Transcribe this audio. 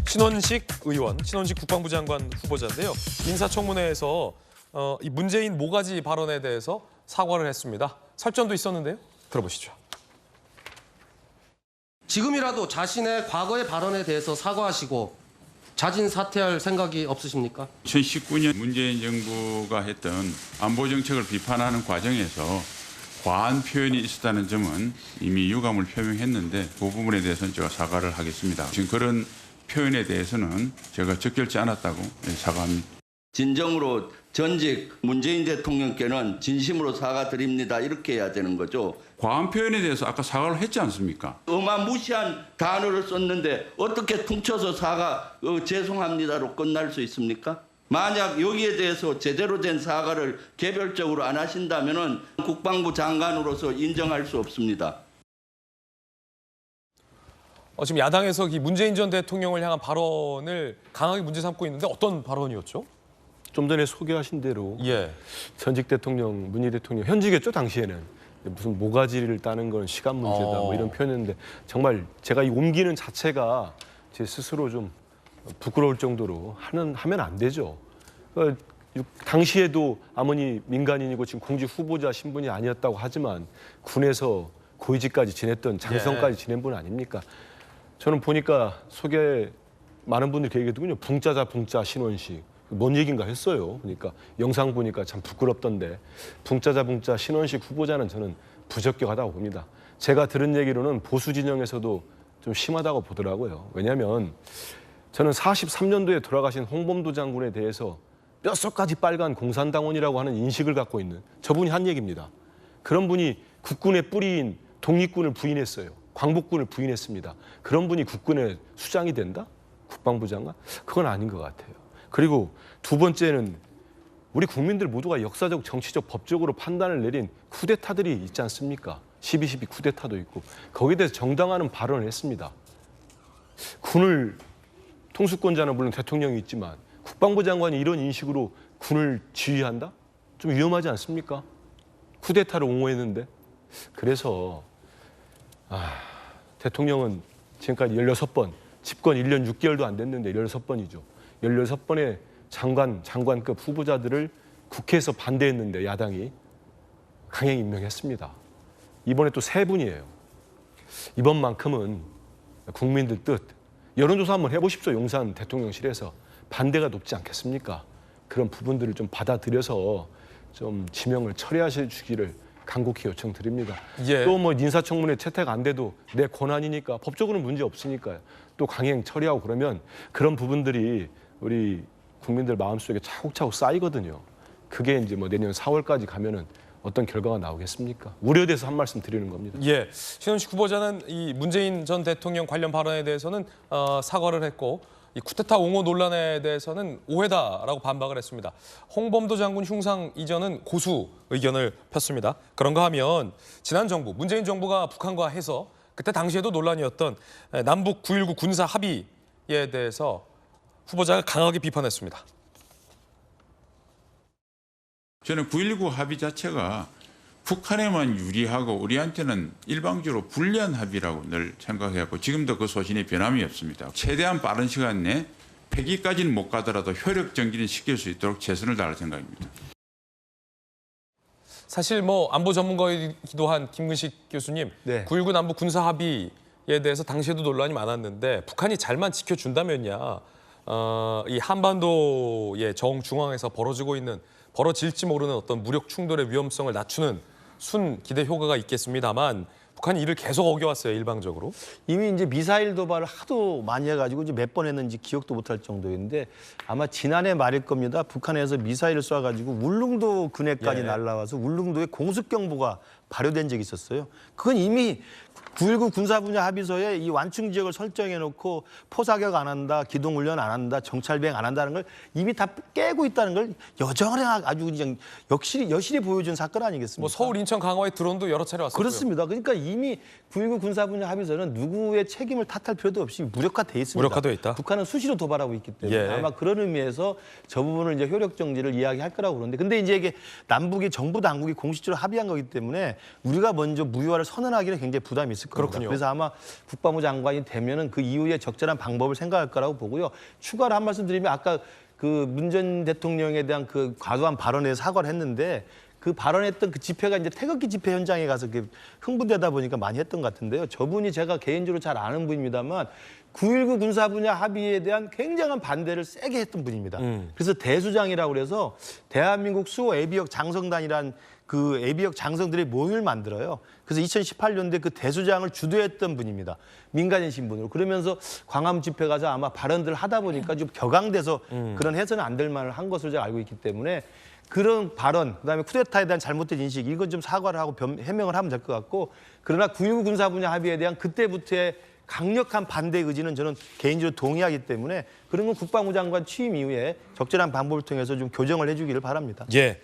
신원식 의원, 신원식 국방부 장관 후보자인데요. 인사청문회에서 이 문재인 모가지 발언에 대해서 사과를 했습니다. 설전도 있었는데요. 들어보시죠. 지금이라도 자신의 과거의 발언에 대해서 사과하시고 자진 사퇴할 생각이 없으십니까? 2019년 문재인 정부가 했던 안보 정책을 비판하는 과정에서 과한 표현이 있었다는 점은 이미 유감을 표명했는데 그 부분에 대해서는 제가 사과를 하겠습니다. 지금 그런 표현에 대해서는 제가 적절치 않았다고 사과합니다. 진정으로 전직 문재인 대통령께는 진심으로 사과드립니다. 이렇게 해야 되는 거죠. 과한 표현에 대해서 아까 사과를 했지 않습니까? 어마무시한 단어를 썼는데 어떻게 퉁쳐서 죄송합니다로 끝날 수 있습니까? 만약 여기에 대해서 제대로 된 사과를 개별적으로 안 하신다면 국방부 장관으로서 인정할 수 없습니다. 지금 야당에서 이 문재인 전 대통령을 향한 발언을 강하게 문제 삼고 있는데 어떤 발언이었죠? 좀 전에 소개하신 대로 예. 전직 대통령, 문희 대통령, 현직이었죠 당시에는. 무슨 모가지를 따는 건 시간 문제다 뭐 이런 표현인데 정말 제가 이 옮기는 자체가 제 스스로 좀 부끄러울 정도로 하면 안 되죠. 당시에도 아무리 민간인이고 지금 공직 후보자 신분이 아니었다고 하지만 군에서 고위직까지 지냈던 장성까지 지낸 분 아닙니까? 저는 보니까 많은 분들이 그 얘기했더군요. 붕짜자 붕짜 신원식. 뭔 얘기인가 했어요. 그러니까 영상 보니까 참 부끄럽던데 붕짜자 붕짜 신원식 후보자는 저는 부적격하다고 봅니다. 제가 들은 얘기로는 보수 진영에서도 좀 심하다고 보더라고요. 왜냐하면 저는 43년도에 돌아가신 홍범도 장군에 대해서 뼛속까지 빨간 공산당원이라고 하는 인식을 갖고 있는 저분이 한 얘기입니다. 그런 분이 국군의 뿌리인 독립군을 부인했어요. 광복군을 부인했습니다. 그런 분이 국군의 수장이 된다? 국방부 장관? 그건 아닌 것 같아요. 그리고 두 번째는 우리 국민들 모두가 역사적, 정치적, 법적으로 판단을 내린 쿠데타들이 있지 않습니까? 12.12 쿠데타도 있고 거기에 대해서 정당화하는 발언을 했습니다. 군을 통수권자는 물론 대통령이 있지만 국방부 장관이 이런 인식으로 군을 지휘한다? 좀 위험하지 않습니까? 쿠데타를 옹호했는데. 그래서 대통령은 지금까지 16번, 집권 1년 6개월도 안 됐는데 16번이죠. 16번의 장관급 후보자들을 국회에서 반대했는데 야당이 강행 임명했습니다. 이번에 또 3분이에요. 이번만큼은 국민들 뜻, 여론조사 한번 해보십시오. 용산 대통령실에서 반대가 높지 않겠습니까? 그런 부분들을 좀 받아들여서 좀 지명을 처리하셔 주기를 간곡히 요청드립니다. 예. 또 뭐 인사청문회 채택 안 돼도 내 권한이니까 법적으로는 문제 없으니까요. 또 강행 처리하고 그러면 그런 부분들이 우리 국민들 마음속에 차곡차곡 쌓이거든요. 그게 이제 뭐 내년 4월까지 가면은 어떤 결과가 나오겠습니까? 우려돼서 한 말씀 드리는 겁니다. 예. 신원식 후보자는 이 문재인 전 대통령 관련 발언에 대해서는 사과를 했고 이 쿠데타 옹호 논란에 대해서는 오해다라고 반박을 했습니다. 홍범도 장군 흉상 이전은 고수 의견을 폈습니다. 그런가 하면 지난 정부, 문재인 정부가 북한과 해서 그때 당시에도 논란이었던 남북 9.19 군사 합의에 대해서 후보자가 강하게 비판했습니다. 저는 9.19 합의 자체가 북한에만 유리하고 우리한테는 일방적으로 불리한 합의라고 늘 생각해왔고 지금도 그 소신에 변함이 없습니다. 최대한 빠른 시간 내에 폐기까지는 못 가더라도 효력 정지는 시킬 수 있도록 최선을 다할 생각입니다. 사실 뭐 안보 전문가이기도 한 김근식 교수님, 네. 9.19 남북 군사 합의에 대해서 당시에도 논란이 많았는데 북한이 잘만 지켜준다면야 이 한반도의 정중앙에서 벌어질지 모르는 어떤 무력 충돌의 위험성을 낮추는 순 기대 효과가 있겠습니다만 북한이 이를 계속 어겨왔어요, 일방적으로. 이미 이제 미사일 도발을 하도 많이 해가지고 이제 몇 번 했는지 기억도 못할 정도인데 아마 지난해 말일 겁니다. 북한에서 미사일을 쏴가지고 울릉도 근해까지 날아와서 울릉도에 공습경보가 발효된 적이 있었어요. 그건 이미 9.19 군사분야 합의서에 이 완충 지역을 설정해놓고 포사격 안 한다, 기동훈련 안 한다, 정찰 비행 안 한다는 걸 이미 다 깨고 있다는 걸 여전히 아주 그냥 여실히 보여준 사건 아니겠습니까? 뭐 서울, 인천, 강화에 드론도 여러 차례 왔었고요. 그렇습니다. 그러니까 이미 9.19 군사분야 합의서는 누구의 책임을 탓할 필요도 없이 무력화돼 있습니다. 무력화돼 있다. 북한은 수시로 도발하고 있기 때문에 예. 아마 그런 의미에서 저 부분을 이제 효력 정지를 이야기할 거라고 그러는데 근데 이제 이게 남북이 정부 당국이 공식적으로 합의한 거기 때문에 우리가 먼저 무효화를 선언하기는 굉장히 부담이 있을 겁니다. 그렇군요. 그래서 아마 국방부 장관이 되면은 그 이후에 적절한 방법을 생각할 거라고 보고요. 추가로 한 말씀 드리면 아까 그 문 전 대통령에 대한 그 과도한 발언에 사과를 했는데 그 발언했던 그 집회가 이제 태극기 집회 현장에 가서 흥분되다 보니까 많이 했던 것 같은데요. 저분이 제가 개인적으로 잘 아는 분입니다만 9.19 군사 분야 합의에 대한 굉장한 반대를 세게 했던 분입니다. 그래서 대수장이라고 그래서 대한민국 수호 예비역 장성단이란 그 예비역 장성들의 모임을 만들어요. 그래서 2018년도에 그 대수장을 주도했던 분입니다. 민간인 신분으로. 그러면서 광화문 집회 가서 아마 발언들을 하다 보니까 좀 격앙돼서 그런 해서는 안 될 말을 한 것으로 제가 알고 있기 때문에 그런 발언, 그다음에 쿠데타에 대한 잘못된 인식, 이건 좀 사과를 하고 해명을 하면 될 것 같고, 그러나 9.19 군사 분야 합의에 대한 그때부터의 강력한 반대 의지는 저는 개인적으로 동의하기 때문에 그런 건 국방부 장관 취임 이후에 적절한 방법을 통해서 좀 교정을 해주기를 바랍니다. 예.